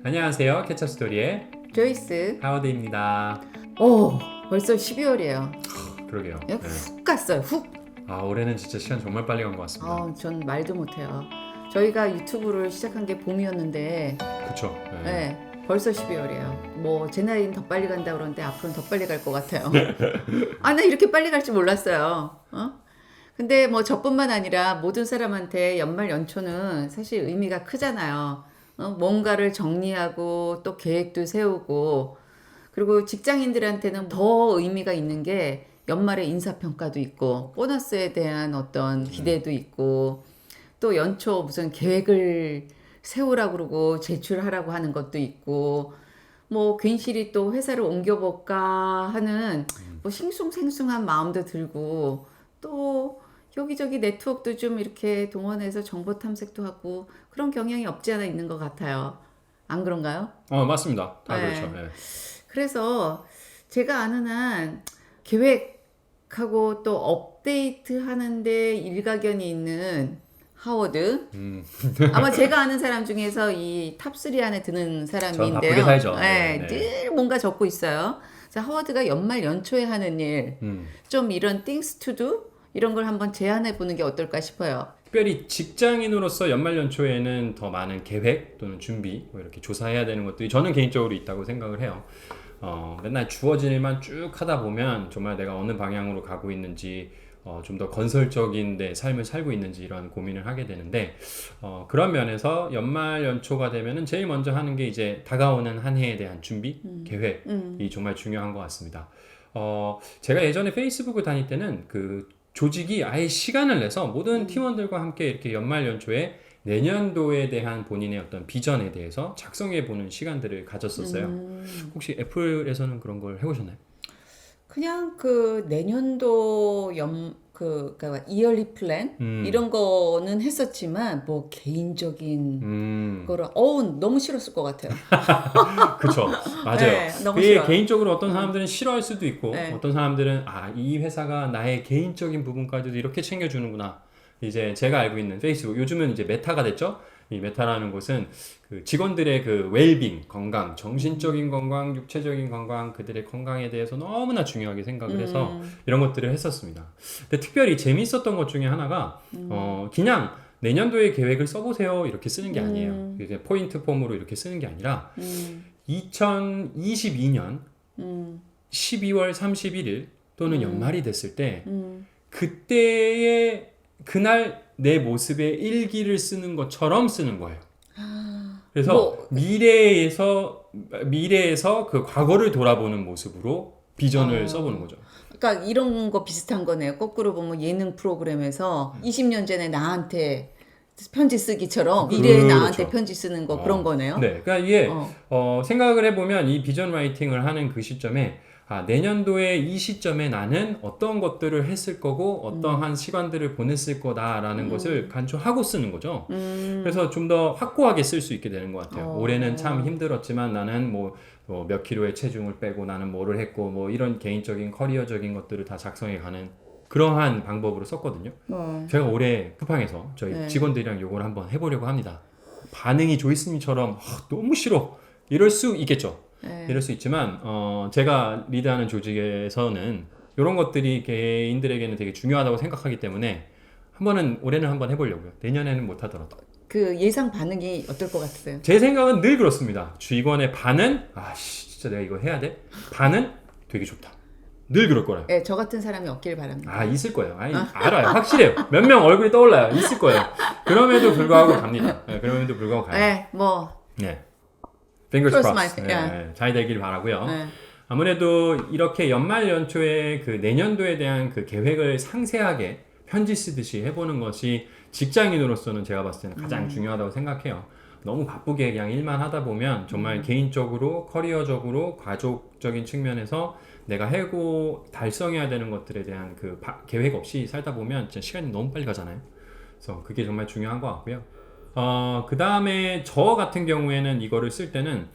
안녕하세요. 케첩스토리의 조이스. 하워드입니다. 오, 벌써 12월이에요. 그러게요. 네. 훅 갔어요. 훅. 올해는 진짜 시간 정말 빨리 간 것 같습니다. 전 말도 못해요. 저희가 유튜브를 시작한 게 봄이었는데, 그쵸. 네. 네, 벌써 12월이에요. 뭐 제 나이는 더 빨리 간다 그러는데 앞으로는 더 빨리 갈 것 같아요. 나 이렇게 빨리 갈 줄 몰랐어요. 근데 뭐 저뿐만 아니라 모든 사람한테 연말 연초는 사실 의미가 크잖아요. 뭔가를 정리하고 또 계획도 세우고, 그리고 직장인들한테는 더 의미가 있는 게 연말에 인사평가도 있고 보너스에 대한 어떤 기대도 있고, 또 연초 무슨 계획을 세우라고 그러고 제출하라고 하는 것도 있고, 뭐 괜시리 또 회사를 옮겨볼까 하는 뭐 싱숭생숭한 마음도 들고, 또 여기저기 네트워크도 좀 이렇게 동원해서 정보 탐색도 하고 그런 경향이 없지 않아 있는 것 같아요. 안 그런가요? 맞습니다. 다 네. 그렇죠. 네. 그래서 제가 아는 한 계획하고 또 업데이트 하는데 일가견이 있는 하워드. 아마 제가 아는 사람 중에서 이 탑3 안에 드는 저 사람인데요. 바쁘게 살죠. 네, 네. 늘 뭔가 적고 있어요. 자, 하워드가 연말 연초에 하는 일, 좀 이런 things to do 이런 걸 한번 제안해 보는 게 어떨까 싶어요. 특별히 직장인으로서 연말 연초에는 더 많은 계획 또는 준비 뭐 이렇게 조사해야 되는 것들이 저는 개인적으로 있다고 생각을 해요. 맨날 주어진 일만 쭉 하다 보면 정말 내가 어느 방향으로 가고 있는지 좀 더 건설적인 내 삶을 살고 있는지 이런 고민을 하게 되는데, 그런 면에서 연말 연초가 되면은 제일 먼저 하는 게 이제 다가오는 한 해에 대한 준비, 계획이 정말 중요한 것 같습니다. 제가 예전에 페이스북을 다닐 때는 그 조직이 아예 시간을 내서 모든 팀원들과 함께 이렇게 연말 연초에 내년도에 대한 본인의 어떤 비전에 대해서 작성해 보는 시간들을 가졌었어요. 혹시 애플에서는 그런 걸 해보셨나요? 그냥 그 내년도 그러니까 이얼리 플랜 이런 거는 했었지만 뭐 개인적인 거를 너무 싫었을 것 같아요. 그쵸. 맞아요. 네, 너무 그게 싫어요. 개인적으로 어떤 사람들은 싫어할 수도 있고, 네. 어떤 사람들은 이 회사가 나의 개인적인 부분까지도 이렇게 챙겨주는구나. 이제 제가 알고 있는 페이스북, 요즘은 이제 메타가 됐죠. 이 메타라는 곳은 그 직원들의 그 웰빙, 건강, 정신적인 건강, 육체적인 건강, 그들의 건강에 대해서 너무나 중요하게 생각을 해서 이런 것들을 했었습니다. 근데 특별히 재밌었던 것 중에 하나가 그냥 내년도의 계획을 써보세요 이렇게 쓰는 게 아니에요. 이제 포인트 폼으로 이렇게 쓰는 게 아니라 2022년 12월 31일 또는 연말이 됐을 때 그때의 그날 내 모습의 일기를 쓰는 것처럼 쓰는 거예요. 그래서 뭐, 미래에서 그 과거를 돌아보는 모습으로 비전을 써보는 거죠. 그러니까 이런 거 비슷한 거네요. 거꾸로 보면 예능 프로그램에서 20년 전에 나한테 편지 쓰기처럼 미래에 그렇죠. 나한테 편지 쓰는 거 그런 거네요. 네, 그러니까 이게 생각을 해보면 이 비전 라이팅을 하는 그 시점에 내년도에 이 시점에 나는 어떤 것들을 했을 거고 어떠한 시간들을 보냈을 거다라는 것을 간추하고 쓰는 거죠. 그래서 좀 더 확고하게 쓸 수 있게 되는 것 같아요. 올해는 참 힘들었지만 나는 뭐 몇 킬로의 체중을 빼고 나는 뭐를 했고 뭐 이런 개인적인 커리어적인 것들을 다 작성해 가는 그러한 방법으로 썼거든요. 제가 올해 쿠팡에서 저희 직원들이랑 요걸 한번 해보려고 합니다. 반응이 조이스님처럼 너무 싫어 이럴 수 있겠죠. 이럴 수 있지만 제가 리드하는 조직에서는 이런 것들이 개인들에게는 되게 중요하다고 생각하기 때문에 올해는 한번 해보려고요. 내년에는 못하더라도. 그 예상 반응이 어떨 것 같으세요? 제 생각은 늘 그렇습니다. 주위권의 반은 진짜 내가 이거 해야 돼? 반은 되게 좋다. 늘 그럴 거예요. 네, 저 같은 사람이 없길 바랍니다. 있을 거예요. 알아요. 확실해요. 몇 명 얼굴이 떠올라요. 있을 거예요. 그럼에도 불구하고 갑니다. 그럼에도 불구하고 가요. 네, 뭐. 네. Fingers crossed. yeah. 잘 되길 바라고요. 아무래도 이렇게 연말 연초에 그 내년도에 대한 그 계획을 상세하게 편지 쓰듯이 해보는 것이 직장인으로서는 제가 봤을 때는 가장 중요하다고 생각해요. 너무 바쁘게 그냥 일만 하다 보면 정말 개인적으로, 커리어적으로, 가족적인 측면에서 내가 해고 달성해야 되는 것들에 대한 그 계획 없이 살다 보면 진짜 시간이 너무 빨리 가잖아요. 그래서 그게 정말 중요한 것 같고요. 그 다음에 저 같은 경우에는 이거를 쓸 때는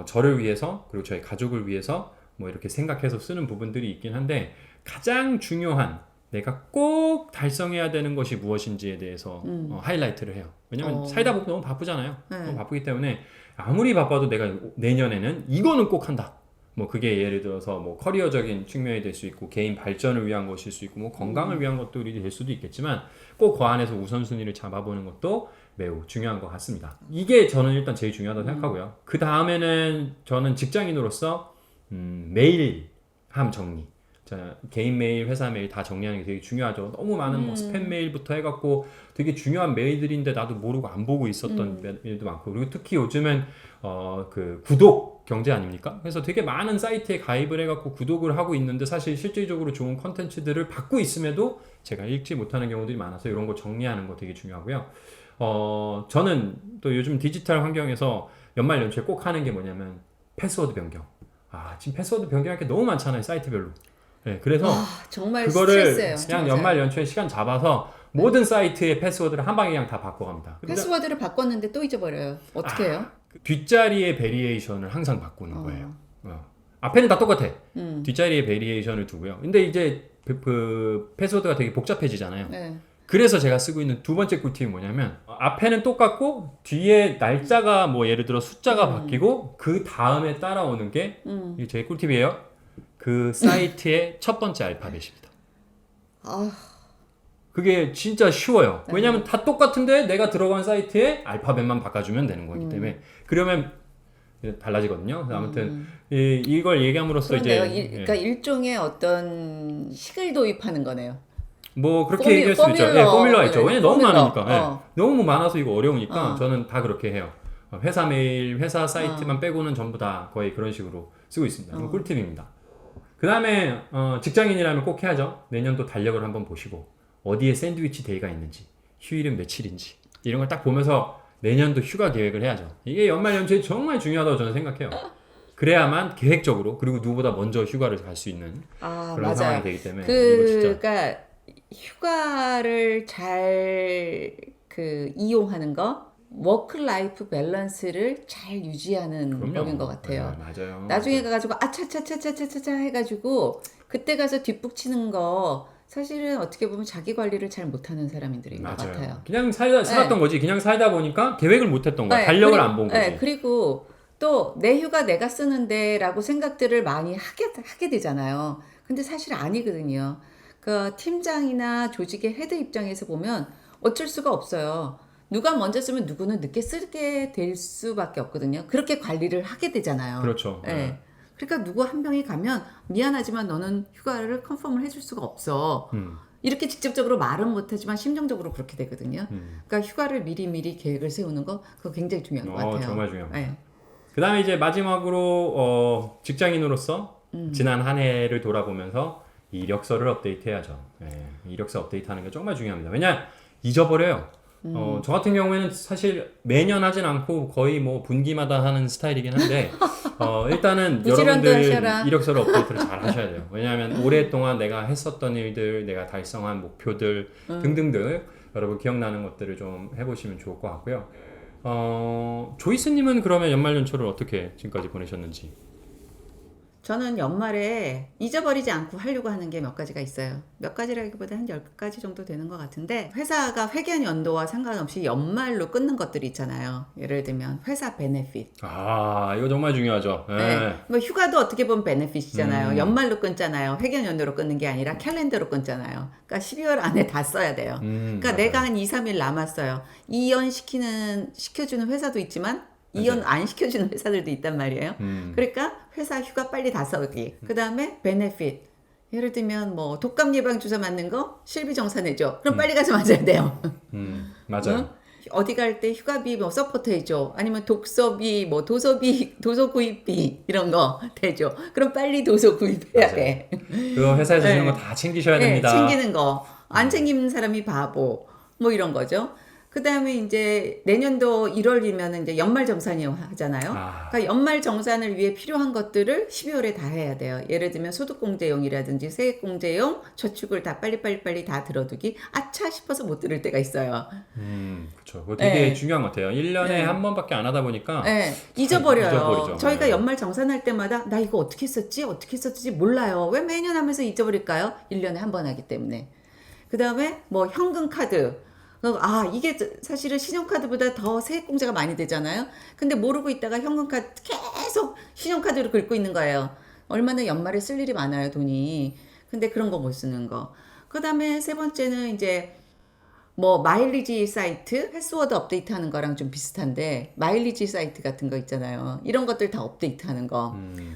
저를 위해서 그리고 저희 가족을 위해서 뭐 이렇게 생각해서 쓰는 부분들이 있긴 한데, 가장 중요한 내가 꼭 달성해야 되는 것이 무엇인지에 대해서 하이라이트를 해요. 왜냐면 살다 보면 너무 바쁘잖아요. 너무 바쁘기 때문에 아무리 바빠도 내가 내년에는 이거는 꼭 한다. 뭐 그게 예를 들어서 뭐 커리어적인 측면이 될 수 있고 개인 발전을 위한 것일 수 있고 뭐 건강을 위한 것들이 될 수도 있겠지만 꼭 그 안에서 우선순위를 잡아보는 것도 매우 중요한 것 같습니다. 이게 저는 일단 제일 중요하다고 생각하고요. 그 다음에는 저는 직장인으로서 메일 함 정리. 자, 개인 메일, 회사 메일 다 정리하는 게 되게 중요하죠. 너무 많은 뭐 스팸 메일부터 해갖고 되게 중요한 메일들인데 나도 모르고 안 보고 있었던 메일도 많고 그리고 특히 요즘은 그 구독 경제 아닙니까? 그래서 되게 많은 사이트에 가입을 해갖고 구독을 하고 있는데 사실 실질적으로 좋은 컨텐츠들을 받고 있음에도 제가 읽지 못하는 경우들이 많아서 이런 거 정리하는 거 되게 중요하고요. 저는 또 요즘 디지털 환경에서 연말 연초에 꼭 하는 게 뭐냐면 패스워드 변경. 지금 패스워드 변경할 게 너무 많잖아요, 사이트별로. 네, 그래서 정말 그거를 스트레스예요. 그냥 맞아요. 연말 연초에 시간 잡아서 모든 사이트의 패스워드를 한 방에 그냥 다 바꿔갑니다. 패스워드를 바꿨는데 또 잊어버려요. 어떻게 해요? 뒷자리의 베리에이션을 항상 바꾸는 거예요. 앞에는 다 똑같아. 뒷자리의 베리에이션을 두고요. 근데 이제 그 패스워드가 되게 복잡해지잖아요. 네. 그래서 제가 쓰고 있는 두 번째 꿀팁이 뭐냐면 앞에는 똑같고 뒤에 날짜가 뭐 예를 들어 숫자가 바뀌고 그 다음에 따라오는 게 이게 제 꿀팁이에요. 그 사이트의 첫 번째 알파벳입니다. 그게 진짜 쉬워요. 왜냐면 다 똑같은데 내가 들어간 사이트에 알파벳만 바꿔주면 되는 거기 때문에 그러면 달라지거든요. 아무튼 이걸 얘기함으로써 그런데요. 이제 그러니까 일종의 어떤 식을 도입하는 거네요. 뭐 그렇게 얘기할 수 있죠. 예, 포뮬러 있죠. 왜냐면 너무 많으니까. 예. 너무 많아서 이거 어려우니까 저는 다 그렇게 해요. 회사 메일, 회사 사이트만 빼고는 전부 다 거의 그런 식으로 쓰고 있습니다. 이건 꿀팁입니다. 그 다음에 직장인이라면 꼭 해야죠. 내년도 달력을 한번 보시고 어디에 샌드위치 데이가 있는지 휴일은 며칠인지 이런 걸 딱 보면서 내년도 휴가 계획을 해야죠. 이게 연말 연초에 정말 중요하다고 저는 생각해요. 그래야만 계획적으로 그리고 누구보다 먼저 휴가를 갈 수 있는 그런 맞아요. 상황이 되기 때문에 이거 진짜 그러니까 휴가를 잘 이용하는 거, 워크 라이프 밸런스를 잘 유지하는 법인 것 같아요. 네, 맞아요. 나중에 가가지고 아차차차차차차 해가지고 그때 가서 뒷북치는 거 사실은 어떻게 보면 자기 관리를 잘 못하는 사람들인 것 같아요. 그냥 살았던 거지. 그냥 살다 보니까 계획을 못했던 거야. 네, 달력을 안 본 거지. 네, 그리고 또 내 휴가 내가 쓰는데라고 생각들을 많이 하게 되잖아요. 근데 사실 아니거든요. 그 팀장이나 조직의 헤드 입장에서 보면 어쩔 수가 없어요. 누가 먼저 쓰면 누구는 늦게 쓰게 될 수밖에 없거든요. 그렇게 관리를 하게 되잖아요. 그렇죠. 네. 그러니까 누구 한 명이 가면 미안하지만 너는 휴가를 컨펌을 해줄 수가 없어. 이렇게 직접적으로 말은 못하지만 심정적으로 그렇게 되거든요. 그러니까 휴가를 미리 계획을 세우는 거 그거 굉장히 중요한 것 같아요. 정말 중요합니다. 네. 그 다음에 이제 마지막으로 직장인으로서 지난 한 해를 돌아보면서 이력서를 업데이트해야죠. 네, 이력서 업데이트하는 게 정말 중요합니다. 왜냐 잊어버려요. 저 같은 경우에는 사실 매년 하진 않고 거의 뭐 분기마다 하는 스타일이긴 한데 일단은 부지런도 여러분들 하셔라. 이력서를 업데이트를 잘 하셔야 돼요. 왜냐하면 오랫동안 내가 했었던 일들, 내가 달성한 목표들 등등등 여러분 기억나는 것들을 좀 해보시면 좋을 것 같고요. 조이스님은 그러면 연말연초를 어떻게 지금까지 보내셨는지? 저는 연말에 잊어버리지 않고 하려고 하는 게 몇 가지가 있어요. 몇 가지라기보다 한 10가지 정도 되는 것 같은데 회사가 회계 연도와 상관없이 연말로 끊는 것들이 있잖아요. 예를 들면 회사 베네핏. 이거 정말 중요하죠. 네. 네. 뭐 휴가도 어떻게 보면 베네핏이잖아요. 연말로 끊잖아요. 회계 연도로 끊는 게 아니라 캘린더로 끊잖아요. 그러니까 12월 안에 다 써야 돼요. 그러니까 맞아요. 내가 한 2, 3일 남았어요. 이연 시켜주는 회사도 있지만 이연 안 시켜주는 회사들도 있단 말이에요. 그러니까 회사 휴가 빨리 다 써기. 그 다음에 베네핏. 예를 들면 뭐 독감 예방 주사 맞는 거 실비 정산 해줘. 그럼 빨리 가서 맞아야 돼요. 맞아요. 응? 어디 갈 때 휴가비 뭐 서포트 해줘. 아니면 독서비 뭐 도서비 도서 구입비 이런 거 대줘. 그럼 빨리 도서 구입해야 맞아요. 돼. 그거 회사에서 주는 네. 거 다 챙기셔야 네, 됩니다. 챙기는 거. 안 챙기는 사람이 바보. 뭐 이런 거죠. 그 다음에 이제 내년도 1월이면 이제 연말 정산이 하잖아요. 그러니까 연말 정산을 위해 필요한 것들을 12월에 다 해야 돼요. 예를 들면 소득공제용이라든지 세액공제용 저축을 다 빨리 다 들어두기. 아차 싶어서 못 들을 때가 있어요. 그렇죠. 그거 되게 네. 중요한 것 같아요. 1년에 네. 한 번밖에 안 하다 보니까 네, 잊어버려요. 잊어버리죠. 저희가 네. 연말 정산할 때마다 나 이거 어떻게 했었지 몰라요. 왜 매년 하면서 잊어버릴까요? 1년에 한 번 하기 때문에. 그 다음에 뭐 현금 카드. 이게 사실은 신용카드보다 더 세액공제가 많이 되잖아요. 근데 모르고 있다가 현금카드 계속 신용카드로 긁고 있는 거예요. 얼마나 연말에 쓸 일이 많아요, 돈이. 근데 그런 거 못 쓰는 거. 그 다음에 세 번째는 이제 뭐 마일리지 사이트, 패스워드 업데이트 하는 거랑 좀 비슷한데 마일리지 사이트 같은 거 있잖아요. 이런 것들 다 업데이트 하는 거.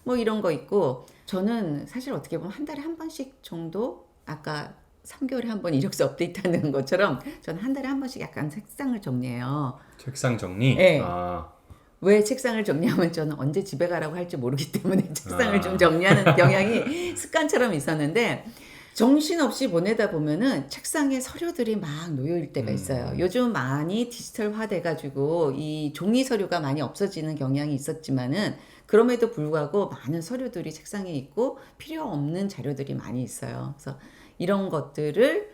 뭐 이런 거 있고 저는 사실 어떻게 보면 한 달에 한 번씩 정도 아까 3개월에 한 번 이력서 업데이트 하는 것처럼 저는 한 달에 한 번씩 약간 책상을 정리해요. 책상 정리? 네. 아, 왜 책상을 정리하면 저는 언제 집에 가라고 할지 모르기 때문에 책상을 좀 정리하는 경향이 습관처럼 있었는데 정신없이 보내다 보면은 책상에 서류들이 막 놓여있을 때가 있어요. 요즘 많이 디지털화 돼가지고 이 종이 서류가 많이 없어지는 경향이 있었지만은 그럼에도 불구하고 많은 서류들이 책상에 있고 필요 없는 자료들이 많이 있어요. 그래서 이런 것들을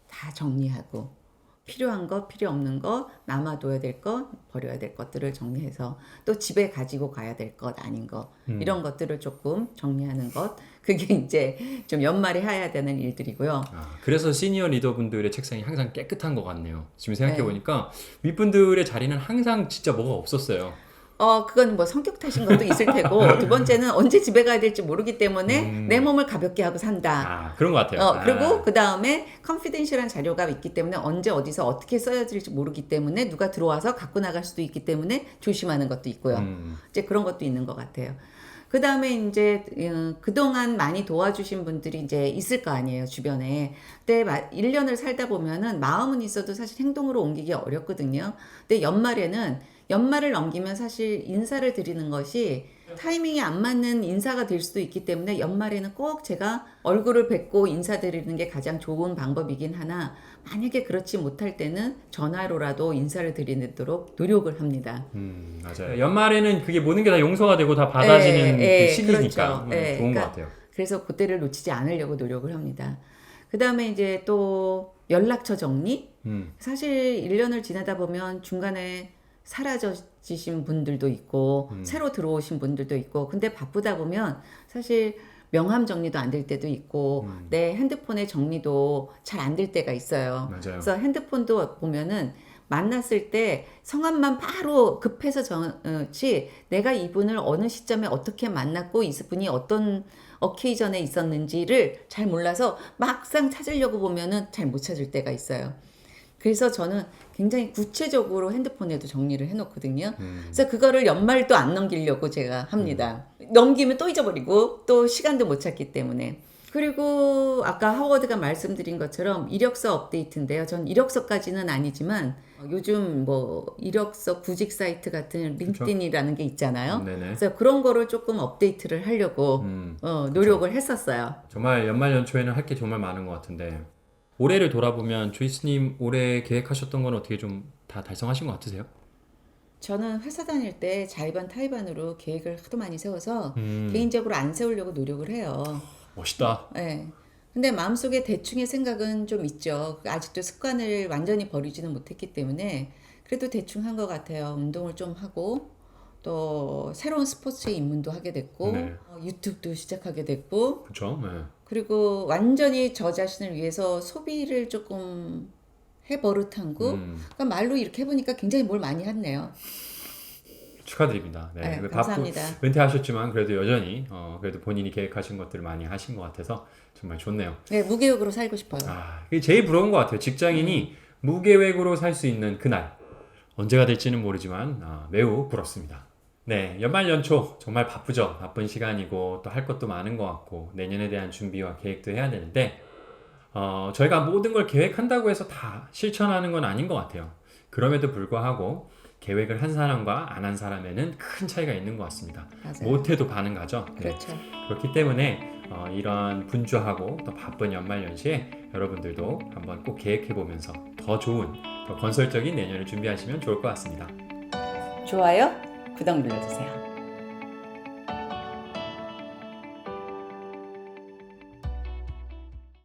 다 정리하고 필요한 거, 필요 없는 거, 남아둬야 될 거, 버려야 될 것들을 정리해서 또 집에 가지고 가야 될 것 아닌 거 이런 것들을 조금 정리하는 것 그게 이제 좀 연말에 해야 되는 일들이고요. 그래서 시니어 리더분들의 책상이 항상 깨끗한 것 같네요. 지금 생각해보니까 윗분들의 자리는 항상 진짜 뭐가 없었어요. 그건 뭐 성격 탓인 것도 있을 테고 두 번째는 언제 집에 가야 될지 모르기 때문에 내 몸을 가볍게 하고 산다. 그런 것 같아요. 그리고 그 다음에 컨피덴셜한 자료가 있기 때문에 언제 어디서 어떻게 써야 될지 모르기 때문에 누가 들어와서 갖고 나갈 수도 있기 때문에 조심하는 것도 있고요. 이제 그런 것도 있는 것 같아요. 그 다음에 이제 그동안 많이 도와주신 분들이 이제 있을 거 아니에요, 주변에. 근데 1년을 살다 보면은 마음은 있어도 사실 행동으로 옮기기 어렵거든요. 근데 연말을 넘기면 사실 인사를 드리는 것이 타이밍이 안 맞는 인사가 될 수도 있기 때문에 연말에는 꼭 제가 얼굴을 뵙고 인사드리는 게 가장 좋은 방법이긴 하나 만약에 그렇지 못할 때는 전화로라도 인사를 드리도록 노력을 합니다. 맞아요. 연말에는 그게 모든 게 다 용서가 되고 다 받아지는 그 시기니까 그렇죠. 좋은 것 같아요. 그래서 그때를 놓치지 않으려고 노력을 합니다. 그 다음에 이제 또 연락처 정리? 사실 1년을 지나다 보면 중간에 사라지신 분들도 있고 새로 들어오신 분들도 있고 근데 바쁘다 보면 사실 명함 정리도 안 될 때도 있고 내 핸드폰의 정리도 잘 안 될 때가 있어요. 맞아요. 그래서 핸드폰도 보면은 만났을 때 성함만 바로 급해서 정치 내가 이분을 어느 시점에 어떻게 만났고 이분이 어떤 어케이전에 있었는지를 잘 몰라서 막상 찾으려고 보면은 잘 못 찾을 때가 있어요. 그래서 저는 굉장히 구체적으로 핸드폰에도 정리를 해놓거든요. 그래서 그거를 연말도 안 넘기려고 제가 합니다. 넘기면 또 잊어버리고 또 시간도 못 찾기 때문에. 그리고 아까 하워드가 말씀드린 것처럼 이력서 업데이트인데요. 전 이력서까지는 아니지만 요즘 뭐 이력서 구직 사이트 같은 링크드인이라는 게 있잖아요. 그래서 그런 거를 조금 업데이트를 하려고 노력을 했었어요. 정말 연말 연초에는 할 게 정말 많은 것 같은데 올해를 돌아보면 조이스님 올해 계획하셨던 건 어떻게 좀 다 달성하신 것 같으세요? 저는 회사 다닐 때 자의반 타의반으로 계획을 하도 많이 세워서 개인적으로 안 세우려고 노력을 해요. 멋있다. 네. 근데 마음속에 대충의 생각은 좀 있죠. 아직도 습관을 완전히 버리지는 못했기 때문에 그래도 대충 한 것 같아요. 운동을 좀 하고 또 새로운 스포츠에 입문도 하게 됐고 유튜브도 시작하게 됐고 그렇죠. 그리고 완전히 저 자신을 위해서 소비를 조금 해버릇한 거. 그러니까 말로 이렇게 해보니까 굉장히 뭘 많이 했네요. 축하드립니다. 감사합니다. 은퇴하셨지만 그래도 여전히 그래도 본인이 계획하신 것들을 많이 하신 것 같아서 정말 좋네요. 네, 무계획으로 살고 싶어요. 이게 제일 부러운 것 같아요. 직장인이 무계획으로 살 수 있는 그날 언제가 될지는 모르지만 매우 부럽습니다. 네, 연말 연초 정말 바쁘죠. 바쁜 시간이고 또 할 것도 많은 것 같고 내년에 대한 준비와 계획도 해야 되는데 저희가 모든 걸 계획한다고 해서 다 실천하는 건 아닌 것 같아요. 그럼에도 불구하고 계획을 한 사람과 안 한 사람에는 큰 차이가 있는 것 같습니다. 맞아요. 못해도 반응하죠. 그렇죠. 그렇기 때문에 이런 분주하고 또 바쁜 연말 연시에 여러분들도 한번 꼭 계획해보면서 더 좋은, 더 건설적인 내년을 준비하시면 좋을 것 같습니다. 좋아요, 구독 눌러주세요.